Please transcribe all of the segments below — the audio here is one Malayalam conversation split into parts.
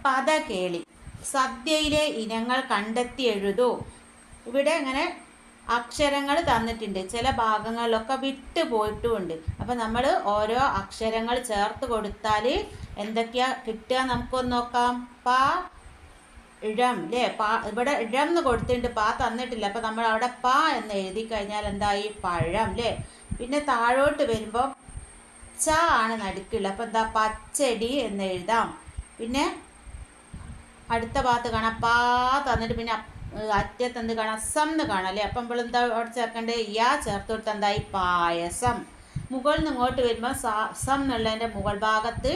പദകേളി. സദ്യയിലെ ഇനങ്ങൾ കണ്ടെത്തി എഴുതൂ. ഇവിടെ ഇങ്ങനെ അക്ഷരങ്ങൾ തന്നിട്ടുണ്ട്. ചില ഭാഗങ്ങളിലൊക്കെ വിട്ടു പോയിട്ടുമുണ്ട്. അപ്പം നമ്മൾ ഓരോ അക്ഷരങ്ങൾ ചേർത്ത് കൊടുത്താൽ എന്തൊക്കെയാ കിട്ടുക നമുക്കൊന്ന് നോക്കാം. പ ഇഴം അല്ലേ? ഇവിടെ ഇഴം എന്ന് കൊടുത്തിട്ടുണ്ട്, പാ തന്നിട്ടില്ല. അപ്പം നമ്മൾ അവിടെ പ എന്ന് എഴുതി കഴിഞ്ഞാൽ എന്തായി? പഴം അല്ലേ? പിന്നെ താഴോട്ട് വരുമ്പോൾ ച ആണ് നടുക്കുള്ളത്. അപ്പം എന്താ? പച്ചടി എന്ന് എഴുതാം. പിന്നെ അടുത്ത ഭാഗത്ത് കാണാം പാ തന്നിട്ട് പിന്നെ അറ്റത്ത് എന്ത് കാണാം? സം എന്ന് കാണാം അല്ലേ? അപ്പം നമ്മൾ എന്താ അവിടെ ചേർക്കേണ്ടത്? യാ ചേർത്ത് കൊടുത്ത് എന്തായി? പായസം. മുകളിൽ നിന്ന് ഇങ്ങോട്ട് വരുമ്പോൾ സം എന്നുള്ളതിൻ്റെ മുകൾ ഭാഗത്ത്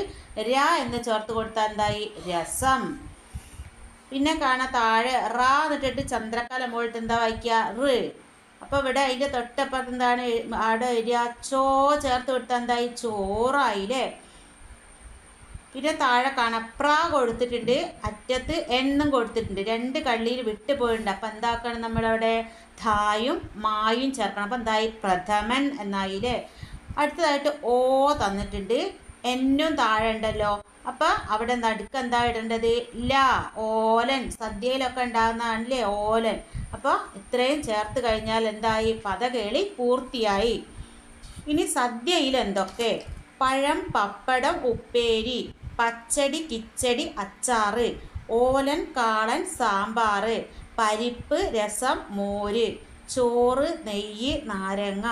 ര എന്ന് ചേർത്ത് കൊടുത്താൽ എന്തായി? രസം. പിന്നെ കാണാം താഴെ റാ എന്നിട്ടിട്ട് ചന്ദ്രക്കല മുകളിൽ എന്താ വായിക്കുക? റ്. അപ്പോൾ ഇവിടെ അതിൻ്റെ തൊട്ടപ്പുറത്ത് എന്താണ് അവിടെ വരിക? ചോ ചേർത്ത് കൊടുത്താൽ എന്തായി? ചോറായില്ലേ? പിന്നെ താഴെ കാണാം പ്ര കൊടുത്തിട്ടുണ്ട്, അറ്റത്ത് എന്നും കൊടുത്തിട്ടുണ്ട്, രണ്ട് കള്ളിയിൽ വിട്ടു പോയിട്ടുണ്ട്. അപ്പം എന്താക്കണം നമ്മളവിടെ? ധായും മായും ചേർക്കണം. അപ്പം എന്തായി? പ്രഥമൻ എന്നായില്ലേ? അടുത്തതായിട്ട് ഓ തന്നിട്ടുണ്ട്, എന്നും താഴെ ഉണ്ടല്ലോ. അപ്പം അവിടെ നടുക്ക് എന്താ ഇടേണ്ടത്? ല. ഓലൻ. സദ്യയിലൊക്കെ ഉണ്ടാകുന്നതാണല്ലേ ഓലൻ. അപ്പോൾ ഇത്രയും ചേർത്ത് കഴിഞ്ഞാൽ എന്തായി? പദകേളി പൂർത്തിയായി. ഇനി സദ്യയിൽ എന്തൊക്കെ? പഴം, പപ്പടം, ഉപ്പേരി, പച്ചടി, കിച്ചടി, അച്ചാറ്, ഓലൻ, കാളൻ, സാമ്പാർ, പരിപ്പ്, രസം, മോര്, ചോറ്, നെയ്യ്, നാരങ്ങ,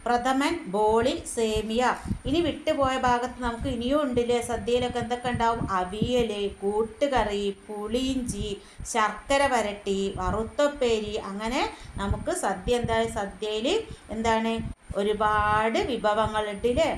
പ്രഥമൻ, ബോളി, സേമിയ. ഇനി വിട്ടുപോയ ഭാഗത്ത് നമുക്ക് ഇനിയും ഉണ്ടല്ലേ സദ്യയിലൊക്കെ എന്തൊക്കെ ഉണ്ടാവും? അവിയൽ, കൂട്ടുകറി, പുളിയിഞ്ചി, ശർക്കര വരട്ടി, വറുത്തപ്പേരി. അങ്ങനെ നമുക്ക് സദ്യ എന്താ? സദ്യയിൽ എന്താണ്? ഒരുപാട് വിഭവങ്ങളുണ്ട് അല്ലേ?